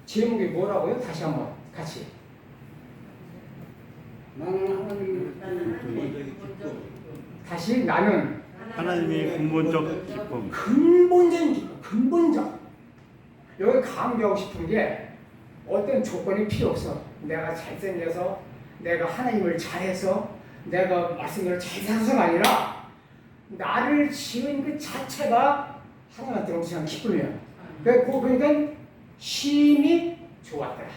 제목이 뭐라고요? 다시 한번 같이. 나는 하나님의 다시 나는 하나님의 근본적 기쁨. 근본적인 기쁨, 근본적. 여기 강조하고 싶은 게 어떤 조건이 필요 없어. 내가 잘생겨서, 내가 하나님을 잘해서, 내가 말씀대로 잘 살아서가 아니라 나를 지은 그 자체가 하나님한테 넘치는 기쁨이에요. 그러니까 심히 좋았더라.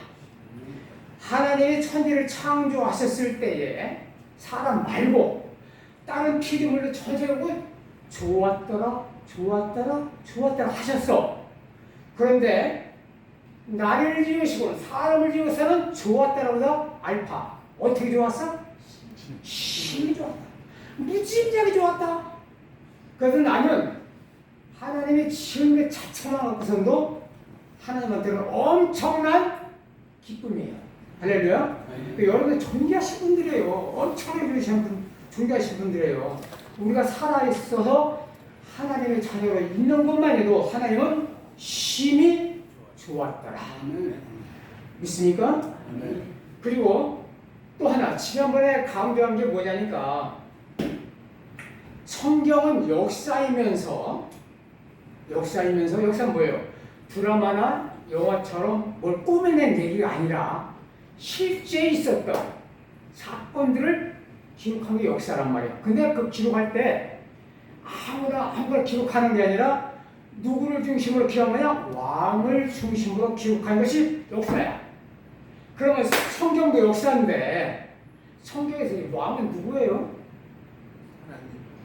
하나님이 천지를 창조하셨을 때에 사람 말고 다른 피조물로 저지르고 좋았더라, 좋았더라, 좋았더라 하셨어. 그런데 나를 지으시고 사람을 지어서는 좋았더라보다 알파. 어떻게 좋았어? 심히 좋았다. 무지무지하게 좋았다. 그래서 나는 하나님의 지은 것 자체만 갖고서도 하나님한테는 엄청난 기쁨이에요. 할렐루야. 여러분 존귀하신 분들이에요. 엄청나게 존귀하신 분들이에요. 우리가 살아있어서 하나님의 자녀로 있는 것만 해도 하나님은 심히 좋았더라. 믿습니까? 그리고 또 하나 지난번에 강조한 게 뭐냐니까 성경은 역사는 뭐예요? 드라마나 영화처럼 뭘 꾸며낸 얘기가 아니라 실제 있었던 사건들을 기록한 게 역사란 말이에요. 근데 그 기록할 때 아무나 기록하는 게 아니라 누구를 중심으로 기록하냐? 왕을 중심으로 기록한 것이 역사야. 그러면 성경도 역사인데 성경에서 왕은 누구예요?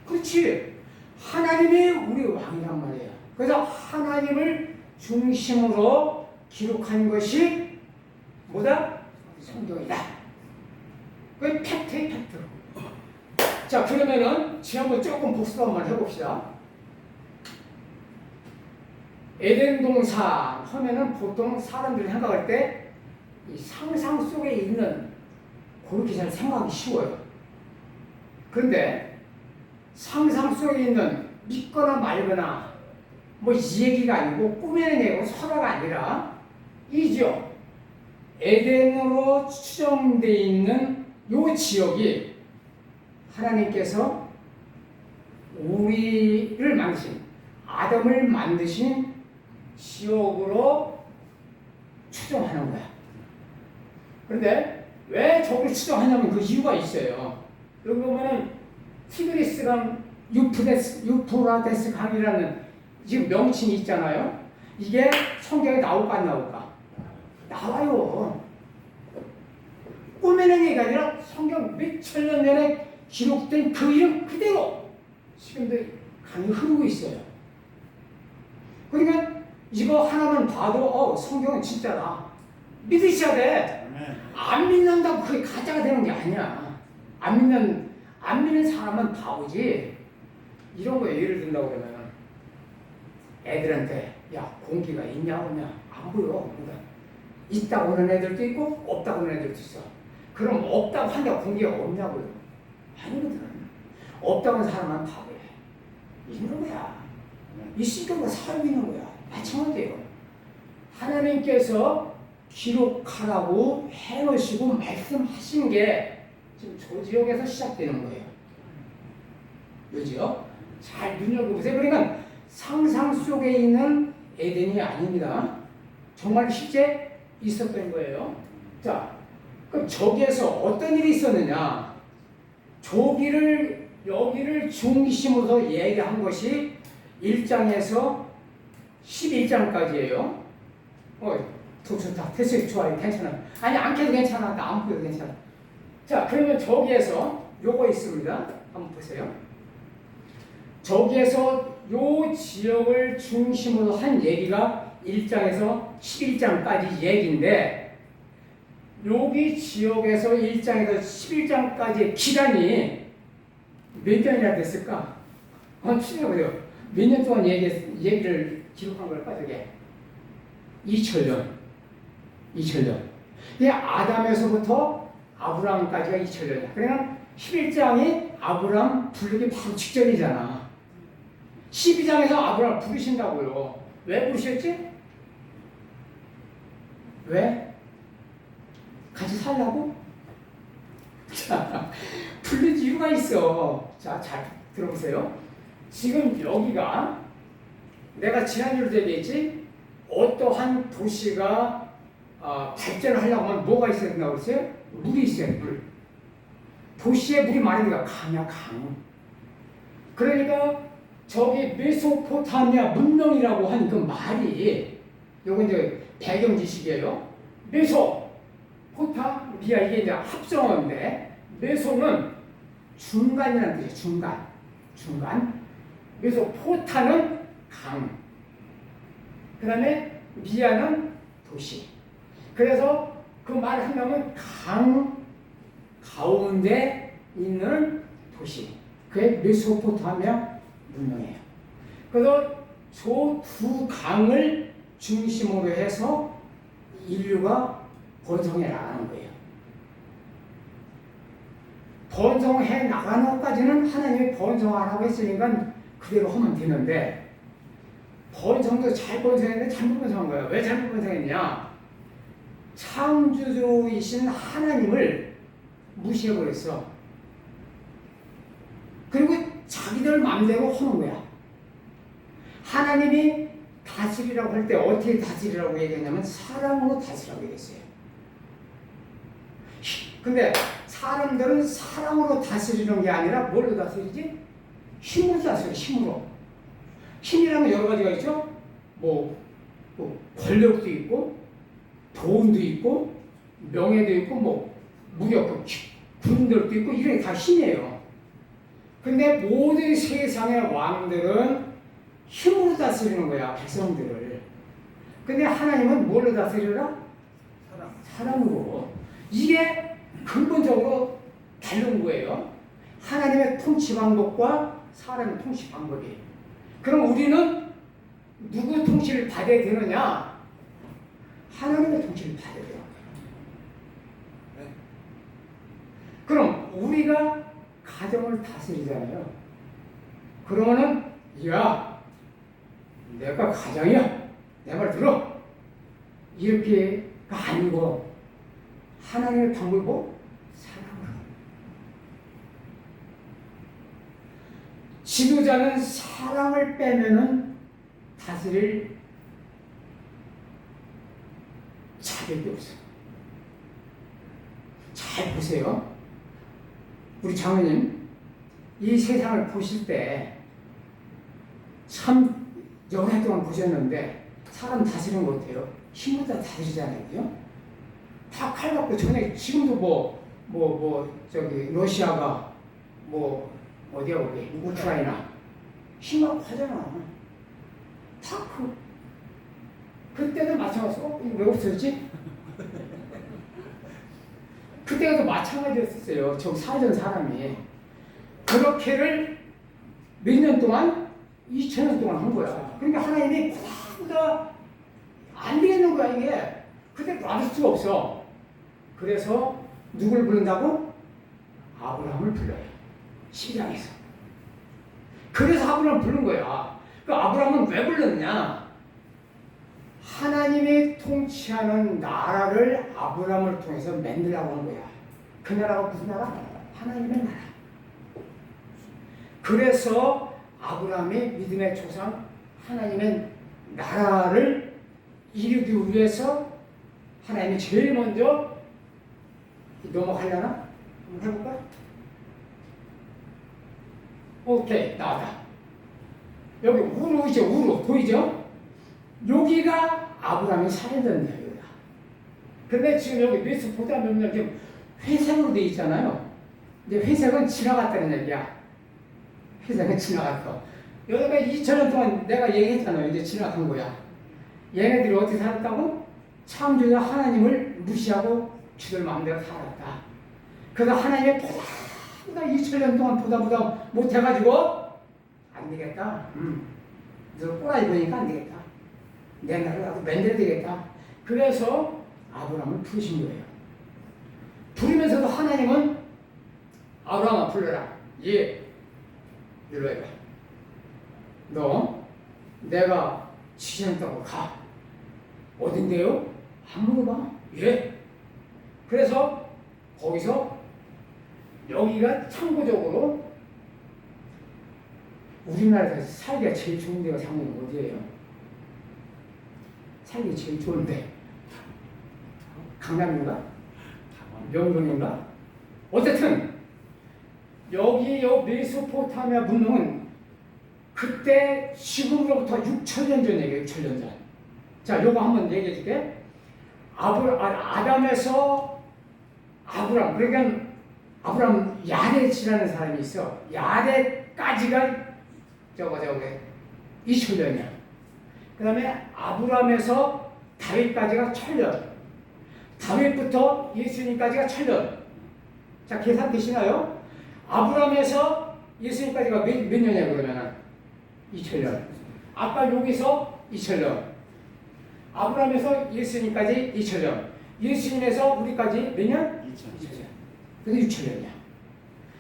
그렇지. 하나님이 우리 왕이란 말이에요. 그래서 하나님을 중심으로 기록한 것이 뭐다? 성경이다. 그게 팩트예요, 팩트. 자, 그러면은 지난번 조금 복습 한번 해봅시다. 에덴 동산 하면은 보통 사람들이 생각할 때 이 상상 속에 있는 그렇게 잘 생각하기 쉬워요. 그런데 상상 속에 있는 믿거나 말거나 뭐 이 얘기가 아니고 꾸며낸 얘기고 설화가 아니라 이죠. 에덴으로 추정되어 있는 요 지역이 하나님께서 우리를 만드신 아담을 만드신 지역으로 추정하는 거야. 그런데 왜 저걸 추정하냐면 그 이유가 있어요. 여기 보면은 티그리스강 유프라데스 강이라는 지금 명칭이 있잖아요. 이게 성경에 나올까 안 나올까? 나와요. 꾸며낸 얘기가 아니라 성경 몇 천년 전에 기록된 그 이름 그대로 지금도 강이 흐르고 있어요. 그러니까 이거 하나만 봐도 성경은 진짜다. 믿으셔야 돼. 안 믿는다고 그게 가짜가 되는 게 아니야. 안 믿는 사람은 바보지. 이런 거에 예를 든다고 그러면 애들한테 야 공기가 있냐 없냐 안 보여. 그러니까 있다고 하는 애들도 있고 없다고 하는 애들도 있어. 그럼 없다고 한다고 공기가 없냐고요? 아니거든. 없다고 하는 사람은 바보야. 있는 거야. 있으니까 살고 있는 거야. 마찬가지예요. 하나님께서 기록하라고 해놓으시고 말씀하신 게 지금 저 지역에서 시작되는 거예요. 요 지역? 잘 눈여겨보세요. 그러니까 상상 속에 있는 에덴이 아닙니다. 정말 실제 있었던 거예요. 자, 그럼 저기에서 어떤 일이 있었느냐? 여기를 중심으로 얘기한 것이 1장에서 11장까지예요. 좋다. 됐어요. 좋아요. 괜찮아. 아니, 안 켜도 괜찮아. 나 안 보여도 괜찮아. 자, 그러면 저기에서 요거 있습니다. 한번 보세요. 저기에서 요 지역을 중심으로 한 얘기가 1장에서 11장까지 얘기인데 여기 지역에서 1장에서 11장까지의 기간이 몇 년이나 됐을까? 추정해보세요. 몇 년 동안 얘기를 기록한 걸까, 저게? 2000년. 이게 아담에서부터 아브라함까지가 2000년이야. 그러니까 11장이 아브라함 부르기 바로 직전이잖아. 12장에서 아브라함 부르신다고요. 왜 부르셨지? 왜? 같이 살라고? 자, 부른 이유가 있어. 자, 잘 들어보세요. 지금 여기가 내가 지난주에도 얘기했지? 어떠한 도시가 발전을 하려고 하면 뭐가 있어야 된다고 그랬어요? 물이 있어야 돼, 물. 도시에 물이 많으니까 강이야, 강. 그러니까 저기 메소포타미아 문명이라고 한 그 말이 요건 이제 배경 지식이에요. 메소포타미아 이게 이제 합성어인데 메소는 중간이라는 뜻이에요. 중간. 중간. 메소포타는 강. 그 다음에 미아는 도시. 그래서 그 말을 한다면 강 가운데 있는 도시. 그게 메소포타미아 문명이에요. 그래서 저 두 강을 중심으로 해서 인류가 번성해 나가는 거예요. 번성해 나가는 것까지는 하나님이 번성하라고 했으니까 그대로 하면 되는데 번성도 잘 번성했는데 잘못 번성한 거예요. 왜 잘못 번성했냐? 창조주이신 하나님을 무시해버렸어. 그리고 자기들 마음대로 하는 거야. 하나님이 다스리라고 할 때 어떻게 다스리라고 얘기했냐면 사랑으로 다스리라고 얘기했어요. 근데 사람들은 사랑으로 다스리는 게 아니라 뭘로 다스리지? 힘으로 다스려, 힘으로. 힘이라면 여러 가지가 있죠? 뭐 권력도 있고, 돈도 있고, 명예도 있고, 뭐, 무력, 군들도 있고, 이런 게 다 힘이에요. 근데 모든 세상의 왕들은 힘으로 다스리는 거야, 백성들을. 근데 하나님은 뭘로 다스리라? 사랑으로. 이게 근본적으로 다른 거예요. 하나님의 통치 방법과 사람의 통치 방법이. 그럼 우리는 누구 통치를 받아야 되느냐? 하나님의 통치를 받아야 돼요. 그럼 우리가 가정을 다스리잖아요. 그러면은 야, 내가 가장이야. 내 말 들어. 이렇게가 아니고 하나님의 방법을 뭐? 사랑으로. 지도자는 사랑을 빼면은 다스릴 자격이 없어. 잘 보세요. 우리 장로님, 이 세상을 보실 때 참 여러 해 동안 보셨는데 사람 다스리는 거 어때요? 힘으로 다 다스리잖아요. 다 칼 갖고 전에 지금도 저기 러시아가 뭐 어디야 거기 우크라이나 힘갖고 하잖아. 다 그때도 마찬가지고 이거 왜 없었지? 그때도 마찬가지였었어요. 저 살던 사람이 그렇게를 몇 년 동안 2000년 동안 한 거야. 그러니까 하나님이 보다 안 되겠는 거야 이게. 근데 놔둘 수가 없어. 그래서 누굴 부른다고? 아브라함을 불러요. 12장에서. 그래서 아브라함을 부른 거야. 그 아브라함은 왜 불렀냐? 하나님이 통치하는 나라를 아브라함을 통해서 만들라고 한 거야. 그 나라가 무슨 나라? 하나님의 나라. 그래서 아브라함이 믿음의 조상 하나님의 나라를 이루기 위해서 하나님이 제일 먼저 넘어가려나? 한번 해볼까? 오케이, 나왔다. 여기 우루 있죠? 우루 보이죠? 여기가 아브라함이 살던 데입니다. 근데 지금 여기 메소포타미아 지금 회색으로 돼 있잖아요. 이제 회색은 지나갔다는 얘기야. 회색은 지나갔어. 여기가 2000년 동안 내가 얘기했잖아요. 이제 지나간 거야. 얘네들이 어떻게 살았다고? 창조자 하나님을 무시하고 지들 마음대로 살았다. 그래서 하나님의 보다 2000년 동안 보다 못해가지고 안 되겠다. 너 꼬라지 보니까 안 되겠다. 내 나라를 나도 만들어야 되겠다. 그래서 아브라함을 부르신 거예요. 부르면서도 하나님은 아브라함아 불러라. 예. 일로 해봐. 너 내가 지시한 땅으로 가. 어딘데요? 안 물어봐. 예. 그래서 거기서 여기가 참고적으로 우리나라에서 살기가 제일 좋은 데가 장모님 어디예요? 살기 제일 좋은데 강남인가? 명동인가? 어쨌든 여기 요 메소포타미아 문명은 그때 지금으로부터 6,000년 전 얘기예요. 6,000년 전. 자, 요거 한번 얘기해 줄게. 아담에서 아브람, 그러니까 아브람 야렛이라는 사람이 있어. 야렛까지가 저거 2,000년이야. 그 다음에 아브람에서 다윗까지가 1,000년. 다윗부터 예수님까지가 1,000년. 자, 계산 되시나요? 아브람에서 예수님까지가 몇 년이야, 그러면은? 2,000년. 아까 여기서 2,000년. 아브람에서 예수님까지 2,000년. 예수님에서 우리까지 몇 년? 2,000년. 근데 6,000년이야.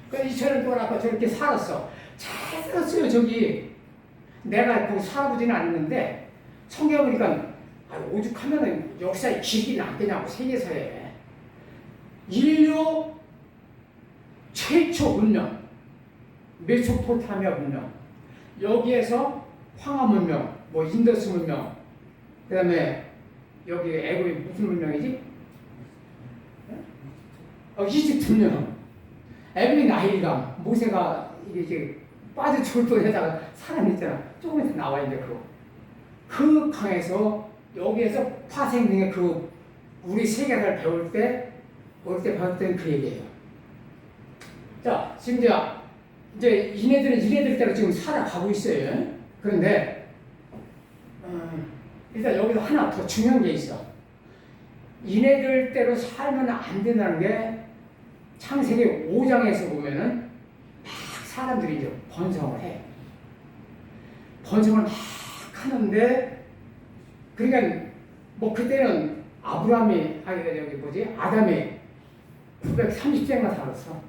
그러니까 2,000년 동안 아까 저렇게 살았어. 잘 살았어요, 저기. 내가 거기 살아보지는 않았는데, 성경 보니까, 오죽하면은 역사에 길이 남겠냐고, 세계사에. 인류 최초 문명, 메소포타미아 문명, 여기에서 황하 문명, 뭐 인더스 문명, 그 다음에 여기 애굽이 무슨 문명이지? 이집트 문명. 애굽이 나일강, 모세가 이게 빠져 죽을 뻔하다가 사람 있잖아. 조금씩 나와 있는데 그 강에서 여기에서 파생된 그 우리 세계사를 배울 때 배웠던 그 얘기예요. 자, 지금 이제 이네들은 이네들대로 지금 살아가고 있어요. 그런데 일단 여기서 하나 더 중요한 게 있어. 이네들대로 살면 안 된다는 게 창세기 5장에서 보면은 막 사람들이 이제 번성을 해. 번성을 막 하는데, 그러니까 뭐 그때는 아담이 930세가 살았어.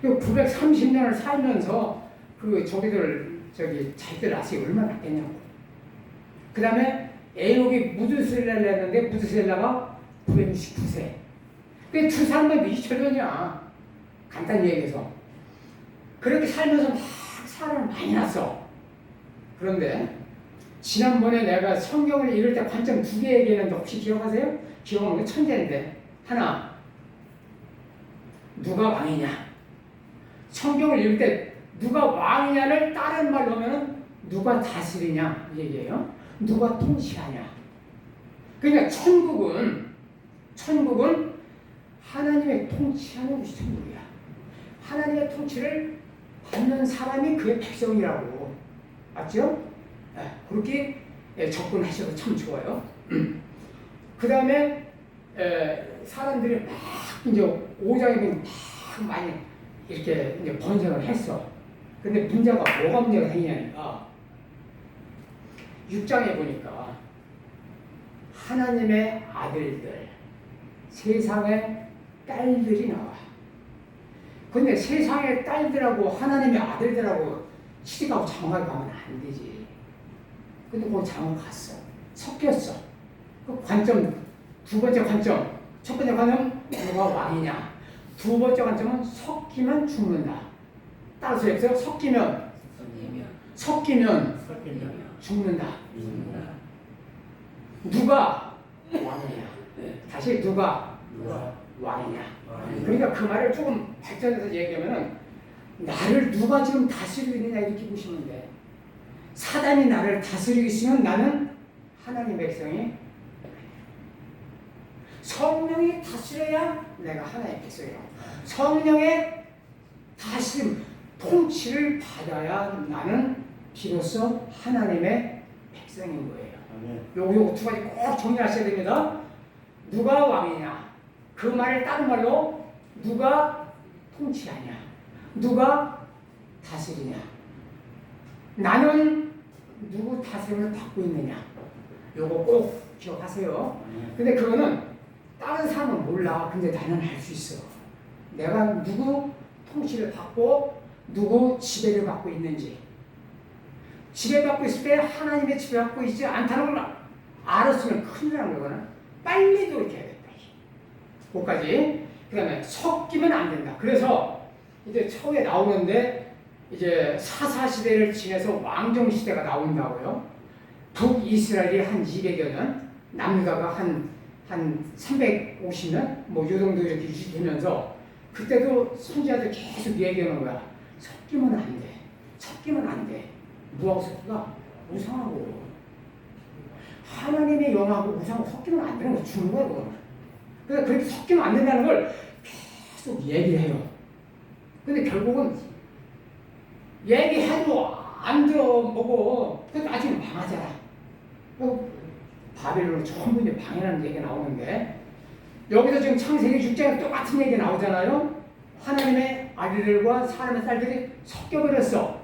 930년을 살면서 자기들 낳았으니 얼마나 났겠냐고. 그 다음에 에녹이 무드셀라를 했는데 무드셀라가 969세. 그게 두 사람만 2,000년이야. 간단히 얘기해서. 그렇게 살면서 막 사람을 많이 낳았어. 그런데 지난번에 내가 성경을 읽을 때 관점 2개 얘기했는데 혹시 기억하세요? 기억하는 게 천재인데. 하나, 누가 왕이냐? 성경을 읽을 때 누가 왕이냐를 다른 말로 하면 누가 다스리냐 이 얘기예요. 누가 통치하냐. 그러니까 천국은 하나님의 통치하는 것이 천국이야. 하나님의 통치를 받는 사람이 그의 백성이라고. 맞죠? 네, 그렇게 접근하셔도 참 좋아요. 그 다음에 사람들이 막 이제 5장에 보면 막 많이 이렇게 이제 번성을 했어. 근데 문제가 뭐가 문제가 생기냐니까 6장에 보니까 하나님의 아들들, 세상의 딸들이 나와. 근데 세상의 딸들하고 하나님의 아들들하고 시대가 정확하게 가면 안 되지. 근데 그 장을 갔어. 섞였어. 그 관점, 두 번째 관점. 첫 번째 관점, 누가 왕이냐. 두 번째 관점은 섞이면 죽는다. 따라서 여기서 섞이면 죽는다. 누가 왕이냐. 다시 누가 왕이냐. 그러니까 그 말을 조금 발전해서 얘기하면은 나를 누가 지금 다스리고 있느냐 이렇게 보시면 돼. 사단이 나를 다스리고 있으면 나는 하나님 백성이, 성령이 다스려야 내가 하나님의 백성이라고. 성령의 다스림, 통치를 받아야 나는 비로소 하나님의 백성인 거예요. 요거 두 가지 꼭 정리하셔야 됩니다. 누가 왕이냐. 그 말을 다른 말로 누가 통치하냐. 누가 다스리냐. 나는 누구 다스림을 받고 있느냐. 요거 꼭 기억하세요. 근데 그거는 다른 사람은 몰라. 근데 나는 알 수 있어. 내가 누구 통치를 받고 누구 지배를 받고 있는지. 지배받고 있을 때 하나님의 지배받고 있지 않다는 걸 알았으면 큰일 나는 거거든. 빨리 빨리 돌이켜야 된다. 그것까지. 그 다음에 섞이면 안 된다. 그래서 이제 처음에 나오는데 이제 사사시대를 지내서 왕정시대가 나온다고요. 북이스라엘이 한 200여 년, 남유다가 한 350년, 뭐 요 정도 이렇게 유지되면서 그때도 선지자들 계속 얘기하는 거야. 섞이면 안 돼. 섞이면 안 돼. 무하고 섞기가 우상하고 하나님의 영하고 우상하고 섞이면 안 되는 거 주는 거야, 그거는. 그래서 그렇게 섞이면 안 된다는 걸 계속 얘기를 해요. 근데 결국은 얘기해도 안 들어보고 그래도 나중에 망하잖아. 바벨론은 전부 이제 방해라는 얘기가 나오는데 여기서 지금 창세기 6장에 똑같은 얘기 나오잖아요. 하나님의 아들들과 사람의 딸들이 섞여버렸어.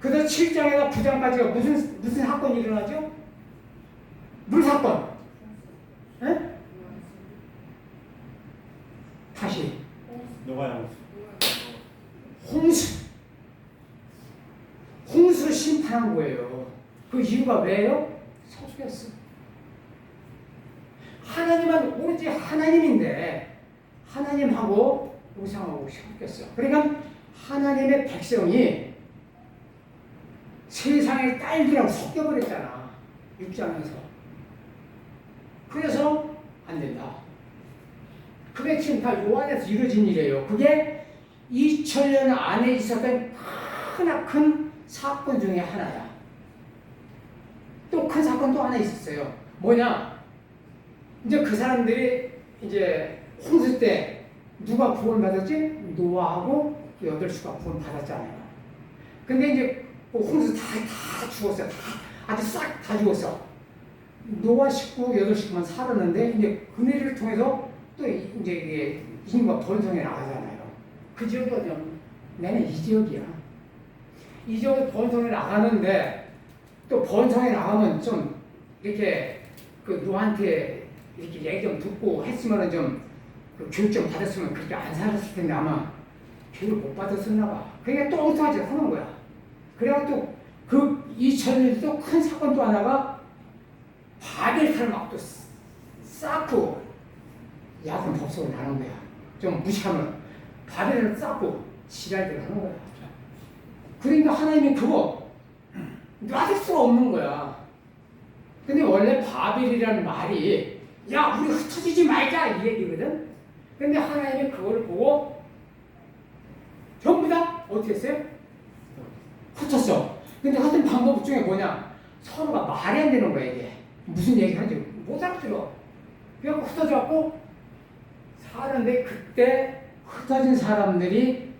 그래서 7장에서 9장까지가 무슨 사건이 일어나죠? 물 사건. 에? 다시 노아양 홍수 심판한 거예요. 그 이유가 왜요? 섞였어. 하나님은 오로지 하나님인데 하나님하고 우상하고 섞였어. 그러니까 하나님의 백성이 세상의 딸들하고 섞여버렸잖아. 6장에서. 그래서 안 된다. 그게 지금 다 요한에서 이루어진 일이에요. 그게 2000년 안에 있었던 크나큰 사건 중에 하나야. 또 큰 사건 또 하나 있었어요. 뭐냐? 이제 그 사람들이 이제 홍수 때 누가 구원받았지? 노아하고 8수가 구원받았잖아요. 근데 이제 홍수 다 죽었어요. 아주 싹 다 죽었어. 노아 식구 8식구만 살았는데 이제 그네를 통해서 또 이제 이게 인과 번성에 나가잖아요. 그 지역이 어디야? 내는 이 지역이야. 이 지역에 번성에 나가는데 또 번성에 나가면 좀 이렇게 그 노한테 이렇게 얘기 좀 듣고 했으면은 좀 그 교육 좀 받았으면 그렇게 안 살았을 텐데 아마 교육을 못 받았었나 봐. 그러니까 또 엉뚱하게 하는 거야. 그래갖고 그 2000년 또 큰 사건 또 하나가 바벨탑을 막 또 쌓고 야단 법석을 나는 거야. 좀 무식하면 바벨을 쌓고 지랄들 하는 거야. 그러니까 하나님이 그거 놔둘 수가 없는 거야. 근데 원래 바벨이라는 말이 야 우리 흩어지지 말자 이 얘기거든. 근데 하나님이 그걸 보고 전부 다 어떻게 했어요? 흩었어. 근데 흩은 방법 중에 뭐냐? 서로가 말이 안 되는 거야 이게. 무슨 얘기를 하는지 못 알아들어. 그래서 흩어져갖고 사는데 그때 흩어진 사람들이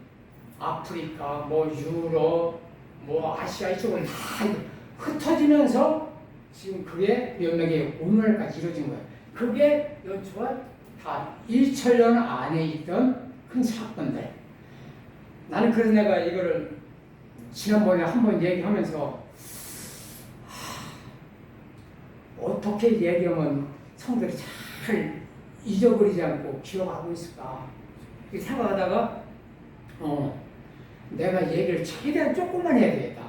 아프리카, 뭐 유럽, 뭐 아시아 이쪽은 다 흩어지면서 지금 그게 몇 명이 오늘까지 이루어진 거예요. 그게 연초가 다 2000년 안에 있던 큰 사건들. 나는 그래서 내가 이거를 지난번에 한번 얘기하면서 어떻게 얘기하면 성들이 잘 잊어버리지 않고 기억하고 있을까 이렇게 생각하다가 내가 얘기를 최대한 조금만 해야 되겠다.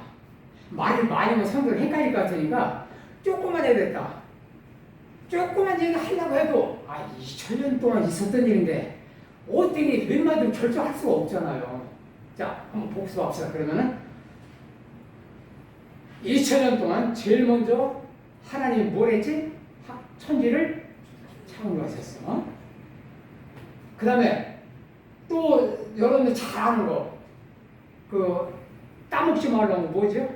말을 많이 하면 성들이 헷갈릴 것 같으니까 조금만 해야 되겠다. 조금만 얘기하려고 해도 2000년 동안 있었던 일인데 어떻게 웬만하면 결정할 수가 없잖아요. 자, 한번 복습합시다. 그러면은 2000년 동안 제일 먼저 하나님이 뭘 했지? 천지를 창조하셨어. 그 다음에 또 여러분들 잘 아는 거, 그 따먹지 말라는 거 뭐죠?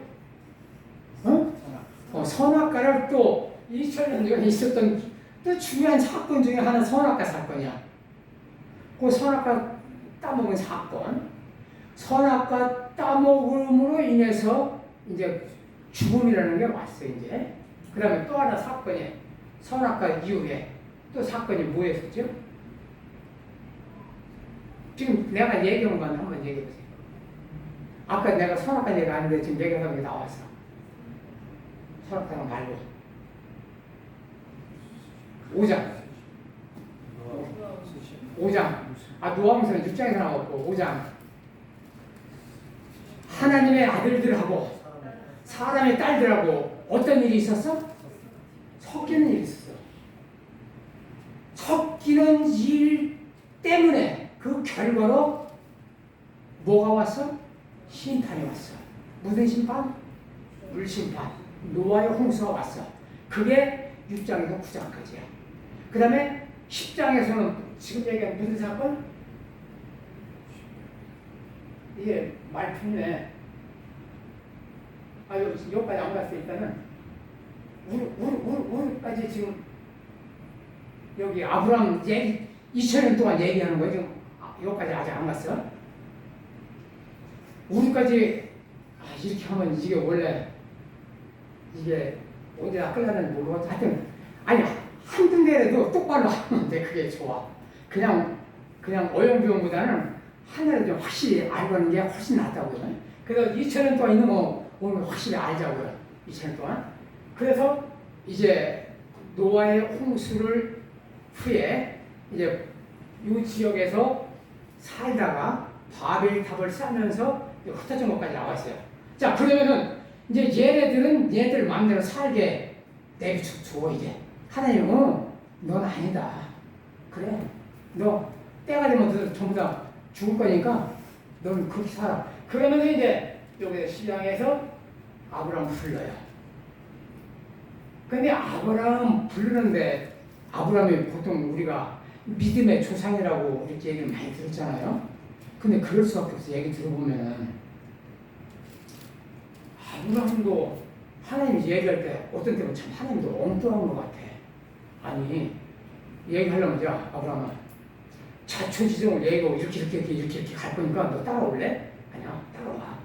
선악과를 또 2000년 전에 있었던 또 중요한 사건 중에 하나 선악과 사건이야. 그 선악과 따먹은 사건. 선악과 따먹음으로 인해서 이제 죽음이라는 게 왔어 이제. 그 다음에 또 하나 사건이 선악과 이후에 또 사건이 뭐였었죠? 지금 내가 얘기한 건 한번 얘기해 보세요. 아까 내가 선악과 얘기 안 했는데 지금 얘기하는 게 나왔어. 선악과랑 말고 5장. 노아무서는 6장에서 나왔고 5장. 하나님의 아들들하고 사람의 딸들하고 어떤 일이 있었어? 섞이는 일이 있었어. 엮이는 일 때문에 그 결과로 뭐가 왔어? 심판이 왔어. 무슨 심판? 물심판. 노아의 홍수가 왔어. 그게 6장에서 9장까지야. 그 다음에 10장에서는 지금 얘기한 무슨 사건? 이게 말품이네. 여기까지 안 갔어. 일단은 우리까지 지금 여기 아브라함 얘기 2000년 동안 얘기하는 거예요. 지금 여기까지 아직 안 갔어. 우리까지 이렇게 하면 이게 원래 이게 어디다 끌려는지 모르고 하여튼 아니 한 군데라도 똑바로 하면 돼. 그게 좋아. 그냥 어영부영보다는 하나를 좀 확실히 알고 하는 게 훨씬 낫다고요. 그래서 2000년 동안 있는 거 오늘 확실히 알자고요. 2000년 동안. 그래서 이제 노아의 홍수를 후에 이제 이 지역에서 살다가 바벨탑을 쌓으면서 흩어진 것까지 나왔어요. 자, 그러면은 이제 얘네들 마음대로 살게 내비쳐 이제. 하나님은 넌 아니다. 그래. 너 때가 되면 너 전부 다 죽을 거니까 넌 그렇게 살아. 그러면 이제 여기 신랑에서 아브라함 불러요. 근데 아브라함 부르는데 아브라함이 보통 우리가 믿음의 조상이라고 이렇게 얘기를 많이 들었잖아요. 근데 그럴 수밖에 없어. 얘기 들어보면은 아브라함도 하나님이 얘기할 때 어떤 때는 참 하나님도 엉뚱한 것 같아. 아니 얘기하려면 야 아브라함아 자초지종을 얘기하고 이렇게 갈 거니까 너 따라올래? 아니야 따라와.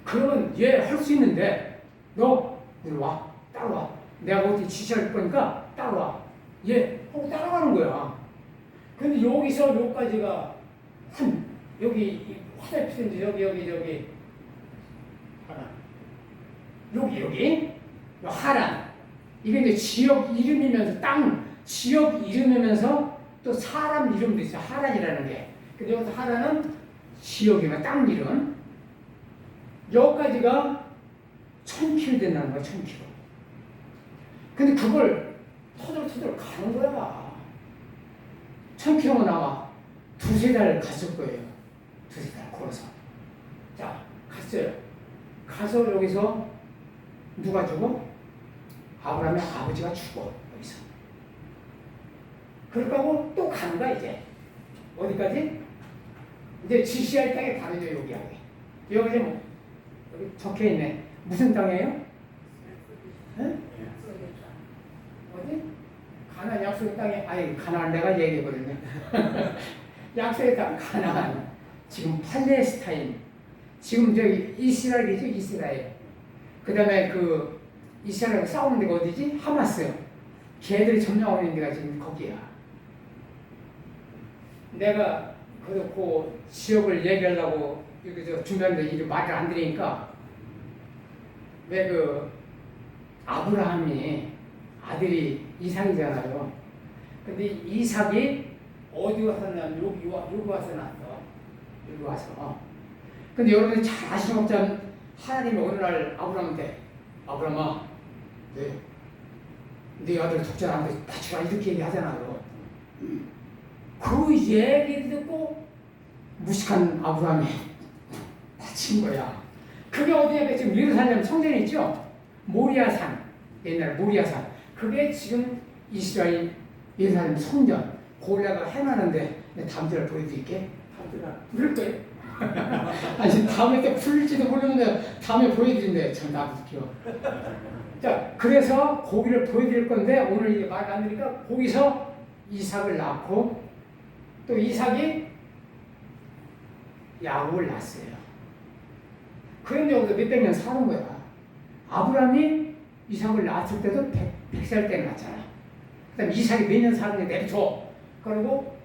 그러면 얘 할 수 있는데 너 이리 와 따라와. 내가 어디 지시할 거니까 따라와. 얘 하고 따라가는 거야. 근데 여기서 여기까지가 여기 화살표인지 여기 하란 여기 하란 이게 이제 지역 이름이면서 땅 지역 이름이면서 또 사람 이름도 있어요. 하란이라는 게. 근데 여기서 하란은 지역이나 땅 이름. 여기까지가 1000km 된다는 거야. 1000km. 근데 그걸 터덜 가는 거야. 1000km가 나와. 두세 달 갔을 거예요. 두세 달 걸어서. 자, 갔어요. 가서 여기서 누가 죽어? 아브라함의 아버지가 죽어. 여기서. 그러고 또 가는 거야, 이제. 어디까지? 이제 지시할 땅에 가는 거예요, 여기 뭐, 여기 적혀 있네. 무슨 땅이에요? 네? 어디? 가나안 약속의 땅에, 아니, 가나안 내가 얘기해버렸네. 약속의 땅, 가나안. 지금 팔레스타인. 지금 저기 이스라엘이죠, 이스라엘. 그 다음에 그, 이스라엘 싸우는 데가 어디지? 하마스. 걔들이 점령하고 있는 데가 지금 거기야. 내가 그 지역을 얘기하려고 여기 저 준비하는데 이 말을 안 들으니까 왜 그 아브라함이 아들이 이삭이잖아요. 근데 이삭이 어디 와서 났냐면 여기 와서 났어. 여기 와서. 근데 여러분이 잘 아시는 것처럼 하나님이 어느 날 아브라함한테 아브라함아 네 아들 독자한테 다치라 이렇게 얘기하잖아요. 그 얘기 듣고 무식한 아브라함이 다친 거야. 그게 어디냐면 지금 예루살렘 성전이 있죠? 모리아산. 옛날에 모리아산. 그게 지금 이스라엘 예루살렘 성전. 골라가 해놨는데 다음 주에 보여드릴게. 다음 주에 부를 거예요. 아니 다음에 때 풀릴지도 모르는데 다음에 보여드린대. 참 나도 웃겨. 자, 그래서 고기를 보여드릴 건데 오늘 이게 말 안 되니까 거기서 이삭을 낳고 또 이삭이 야곱을 낳았어요. 그런데 여기서 몇백 년 사는 거야. 아브라함이 이삭을 낳았을 때도 100살 때 낳았잖아. 그 다음에 이삭이 몇 년 사는데 내비둬. 그리고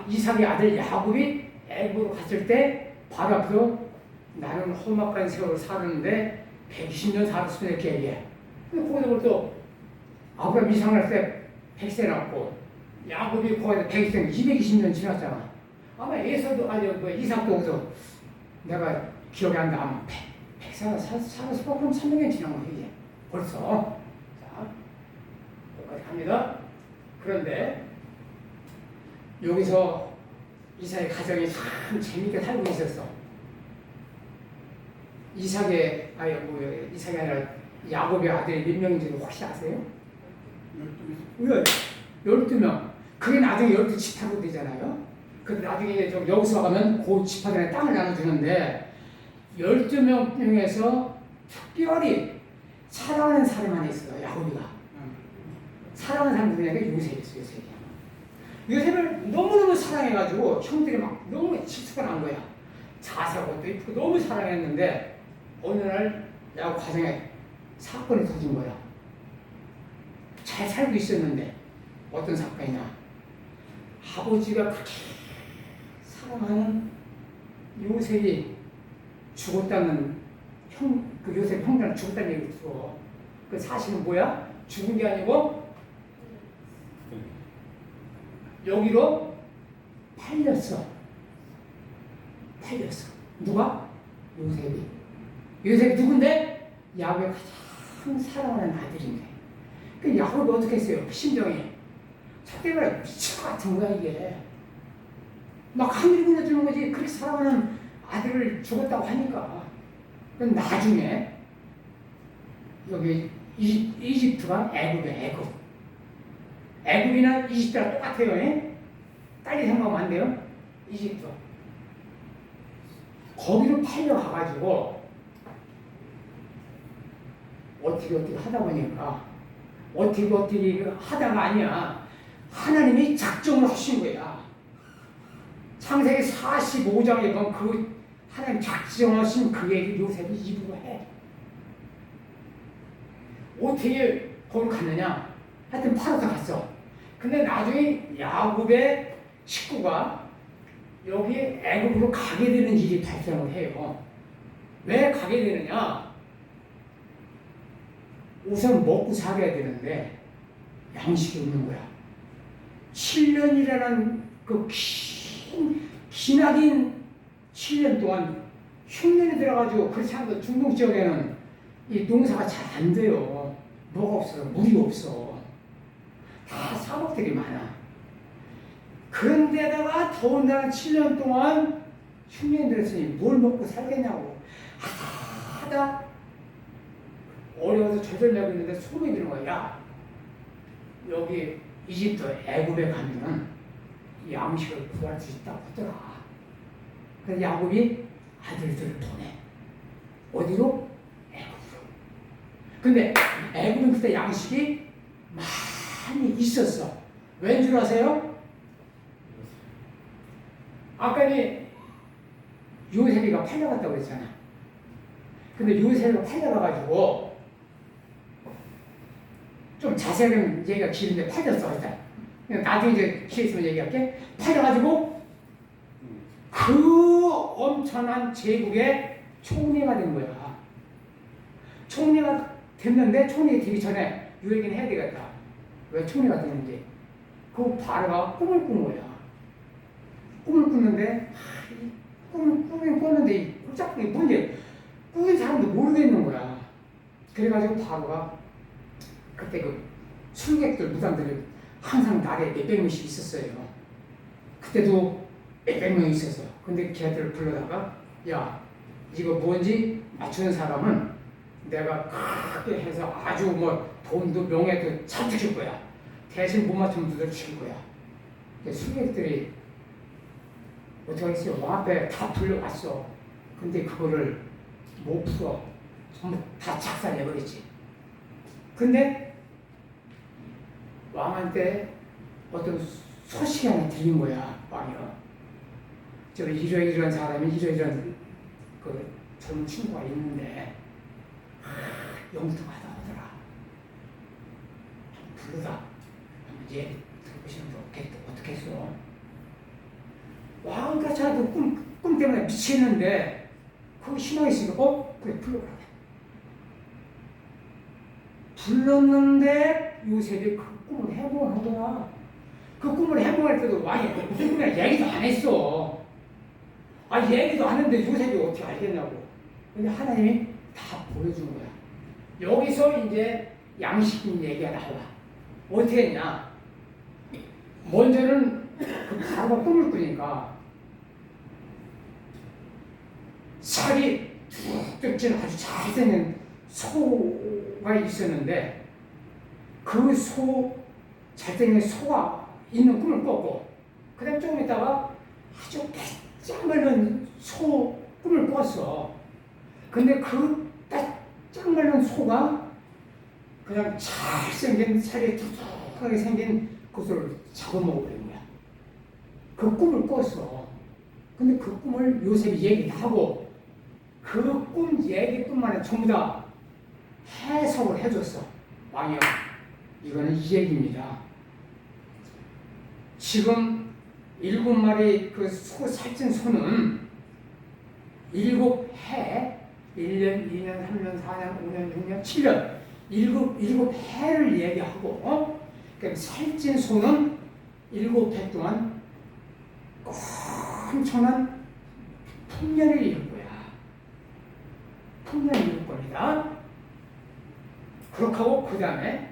이삭의 아들 야곱이 애굽으로 갔을 때 바로 앞으로 나는 험악한 세월을 살았는데 120년 살았으면 이렇게 얘기해. 근데 거기서 또 아브라함 이삭을 낳을 때 100세 낳고 야곱이 거기서 120년 220년 지났잖아. 아마 에서도 아니 이삭도 거기서 내가 기억이 안 나. 아마 100살 살았을 거 그럼 300년 지난 거지 이제 벌써. 자 여기까지 갑니다. 그런데 여기서 이삭의 가정이 참 재밌게 살고 있었어. 이삭의 아니라 야곱의 아들이 몇 명인지 혹시 아세요? 12명. 그게 나중에 12지파로 되잖아요. 근데 나중에 여기서 가면 그 지파들의 땅을 나눠주는데 12명 중에서 특별히 사랑하는 사람 하나 있어요. 야곱이가. 사랑하는 사람 중에 요셉이었어요. 요셉을 너무너무 사랑해가지고 형들이 막 너무 질투가 난 거야. 자세하고 또 이쁘고 너무 사랑했는데 어느 날 야곱 가정에 사건이 터진 거야. 잘 살고 있었는데 어떤 사건이냐. 아버지가 그렇게 사랑하는 요셉이 죽었다는 그 요셉 형들은 죽었다는 얘기를 들어. 그 사실은 뭐야? 죽은 게 아니고 여기로 팔렸어. 누가? 요셉이. 요셉이 누군데? 야곱의 가장 사랑하는 아들인데. 그 야곱이 어떻게 했어요? 그 심정이. 첫째가 미칠 것 같은 거야 이게. 막 하늘이 무너지는 거지. 그렇게 사랑하는 아들을 죽었다고 하니까. 나중에 여기 이집트가 애굽이야. 애굽이나 이집트랑 똑같아요. 딸이 생각하면 안 돼요. 이집트. 거기로 팔려가가지고 어떻게 하다 보니까 어떻게 하다가 아니야. 하나님이 작정을 하신 거야. 창세기 45장에 보면 그 하나님 작정하신 그 얘기를 요셉이 입으로 해. 어떻게 거기 갔느냐? 하여튼 팔아서 갔어. 근데 나중에 야곱의 식구가 여기 애굽으로 가게 되는 일이 발생을 해요. 왜 가게 되느냐? 우선 먹고 살아야 되는데 양식이 없는 거야. 7년이라는 그 기나긴 7년 동안 흉년이 들어가지고 그렇지 않아도 중동 지역에는 이 농사가 잘 안 돼요. 뭐가 없어, 물이 없어. 다 사막들이 많아. 그런데다가 더군다나 7년 동안 흉년이 들었으니 뭘 먹고 살겠냐고 하다 어려워서 절절매고 있는데 소문이 드는 거야. 야, 여기 이집트 애굽에 가면은 양식을 구할 수 있다고 하더라. 그래서 야곱이 아들들을 보내. 어디로? 애굽으로. 근데 애굽은 그때 양식이 많이 있었어. 왠 줄 아세요? 아까 요셉이가 팔려갔다고 그랬잖아. 근데 요셉이가 팔려가가지고 좀 자세하게 얘기가 길은데 팔렸어. 일단 나중에 이제 기회 있으면 얘기할게. 팔려가지고 그 엄청난 제국의 총리가 된 거야. 총리가 됐는데 총리가 되기 전에 이 얘기는 해야 되겠다. 왜 총리가 되는지. 그 바로가 꿈을 꾼 거야. 꿈을 꿨는데 꿈을 꾸긴 꿨는데 꼴짝꿍이 뭔지 꾸긴 사람도 모르겠는 거야. 그래가지고 바로가 그때 그 술객들 무당들이 항상 날에 몇백 명씩 있었어요. 그때도 몇백 명이 있었어. 근데 걔들을 불러다가 야 이거 뭔지 맞추는 사람은 내가 크게 해서 아주 뭐 돈도 명예도 잔뜩 줄 거야. 대신 못 맞추면 누들 줄 거야. 술객들이 어떻게 하겠어요? 왕 앞에 다 불려왔어. 근데 그거를 못 풀어. 전부 다 작살내버렸지. 근데 왕한테 어떤 소식이 하나 들린 거야. 왕이요. 저 이러이러한 사람이 이러이러한 그 젊은 친구가 있는데 영통하다 하더라. 부르다. 얘 들어보시면 어떻게 했어? 왕과 자도 꿈 때문에 미치겠는데 그 희망이 있으니까 그래 불러라. 불렀는데 요셉이 그 꿈을 해몽하더라. 그 꿈을 해몽할 때도 왕이 무슨 꿈이야 얘기도 안 했어. 얘기도 안 했는데 요셉이 어떻게 알겠냐고. 근데 하나님이 다 보여준 거야. 여기서 이제 양식인 얘기가 나와. 어떻게 했냐? 먼저는 그 하고 꿈을 꾸니까 살이 뚝뚝 찐 아주 잘생긴 소가 있었는데 그 잘생긴 소가 있는 꿈을 꿨고 그 다음 조금 있다가 아주 빼짝 마른 소 꿈을 꿨어. 근데 그 빼짝 마른 소가 그냥 잘생긴 살이 툭툭하게 생긴 것을 잡아먹어버린 거야. 그 꿈을 꿨어. 근데 그 꿈을 요셉이 얘기하고 그 꿈 얘기뿐만 아니라 전부 다 해석을 해줬어. 왕이요, 이거는 이 얘기입니다. 지금 7마리 그 살찐 소는 7해, 1년, 2년, 3년, 4년, 5년, 6년, 7년, 7해를 얘기하고, 그러니까 살찐 소는 7해 동안 엄청난 풍년을 이룰 거야. 풍년을 이룰 겁니다. 그렇게 하고, 그 다음에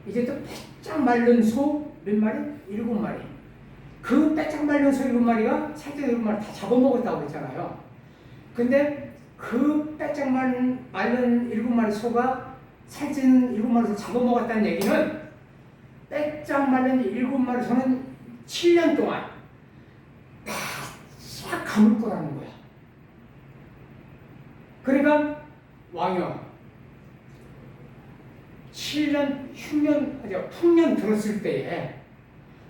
이제 또 빼짝 마른 소 몇 마리? 7마리. 그 빼짝 마른 소 7마리가 살찐 7마리 다 잡아먹었다고 그랬잖아요. 근데 그 빼짝 마른 7마리 소가 살찐 7마리 소 잡아먹었다는 얘기는 빼짝 마른 7마리 소는 7년 동안 싹 감을 거라는 거야. 그러니까 왕이요, 7년, 풍년 들었을 때에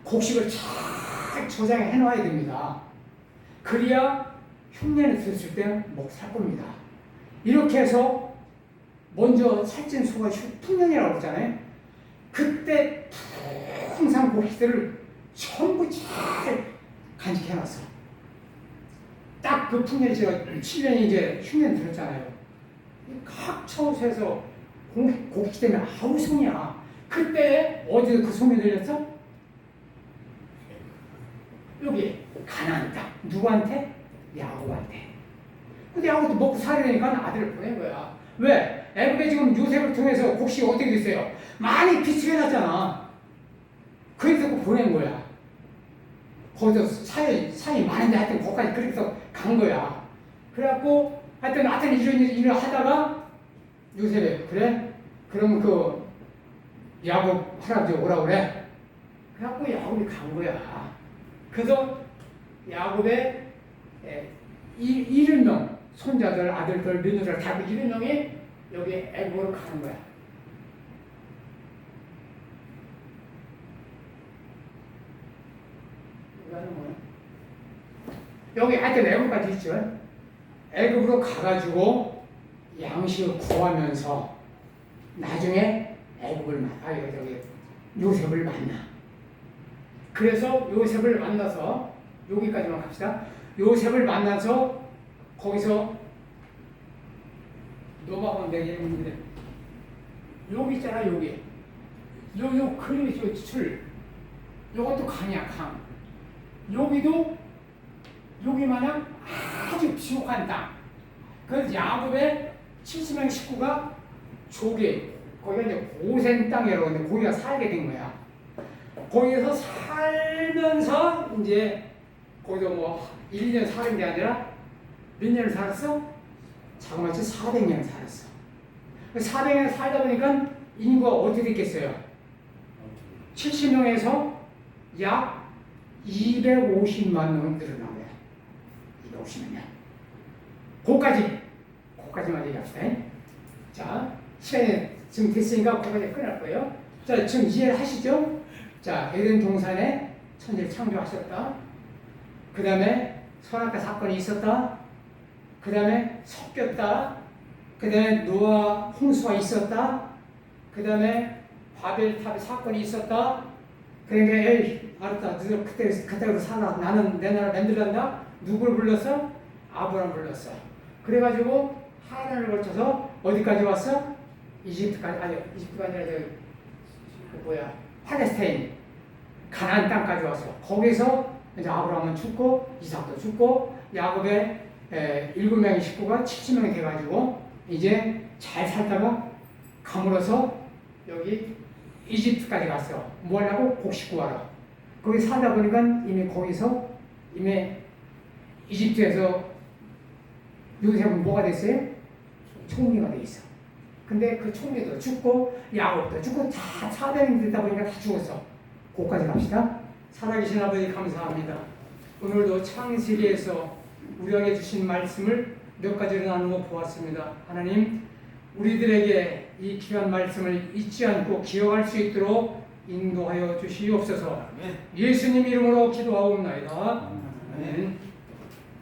곡식을 잘 저장해 놔야 됩니다. 그래야 흉년에 들었을 때 먹고 살 겁니다. 이렇게 해서 먼저 살찐 소가 풍년이라고 그랬잖아요. 그때 항상 곡식들을 전부 잘 간직해 놨어. 딱 그 풍년이 제가 7년이 이제 흉년 들었잖아요. 각 처우에서 곡식 때문에 아우 손이야. 그때 어디서 그 소리 들렸어? 여기 가나안 땅. 누구한테? 야곱한테. 근데 야곱도 먹고 살려니까 아들을 보낸 거야. 왜? 애굽에 지금 요셉을 통해서 곡식이 어떻게 됐어요? 많이 비축해놨잖아. 그래서 그 보낸 거야. 거기서 사이 많은데 하여튼 거기까지 그렇게 해서 간 거야. 그래갖고 하여튼 이런 일을 하다가 요셉이 그래? 그럼 그 야곱 할아버지 오라고 그래? 그래갖고 야곱이 간 거야. 그래서 야곱의 70명 손자들, 아들들, 며느리들 다 70명이 여기 애굽으로 가는 거야. 이거는 뭐야? 여기 하여튼 애굽까지 있죠. 애굽으로 가가지고 양식을 구하면서 나중에 애굽을 여기 요셉을 만나. 그래서 요셉을 만나서 여기까지만 갑시다. 요셉을 만나서 거기서 넘어가면 되겠는데 여기 있잖아. 여기 요 그림이 줄 요것도 강이야. 강. 여기도 여기마냥 아주 비옥한 땅. 그래서 야곱의 70명 식구가 조개, 거기가 이제 고센 땅이라고 하는데 거기가 살게 된 거야. 거기서 살면서 이제 거기서 뭐 1년 사는 게 아니라 몇 년을 살았어? 자그마치 400년 살았어. 400년 살다 보니까 인구가 어떻게 됐겠어요? 70명에서 약 250만 명은 늘어난 거야. 250만 명. 거기까지만 얘기합시다. 자, 시간이 지금 됐으니까 거기까지 끝날 거예요. 자, 지금 이해를 하시죠? 자, 에덴 동산에 천지를 창조하셨다. 그 다음에 선악과 사건이 있었다. 그 다음에 섞였다. 그 다음에 노아 홍수가 있었다. 그 다음에 바벨탑의 사건이 있었다. 그러니까 에이, 알았다. 너희들 그때로 살아. 나는 내 나라 만들란다. 누굴 불렀어? 아브람 불렀어. 그래가지고 하나를 거쳐서 어디까지 왔어? 이집트까지. 아니, 이집트가 아니라 팔레스타인 가나안 땅까지 왔어. 거기서 이제 아브라함은 죽고 이삭도 죽고 야곱의 7명의 식구가 70명이 돼가지고 이제 잘 살다가 가물어서 여기 이집트까지 갔어. 뭐 하려고? 곡식 구하러. 거기 살다 보니까 이미 거기서 이미 이집트에서 요셉은 뭐가 됐어요? 총리가 돼 있어. 근데 그 총리도 죽고 야곱도 죽고 다 사대행이 되다 보니까 다 죽었어. 거기까지 갑시다. 살아계신 아버지 감사합니다. 오늘도 창세기에서 우리에게 주신 말씀을 몇 가지로 나누어 보았습니다. 하나님, 우리들에게 이 귀한 말씀을 잊지 않고 기억할 수 있도록 인도하여 주시옵소서. 예수님 이름으로 기도하옵나이다. 아멘.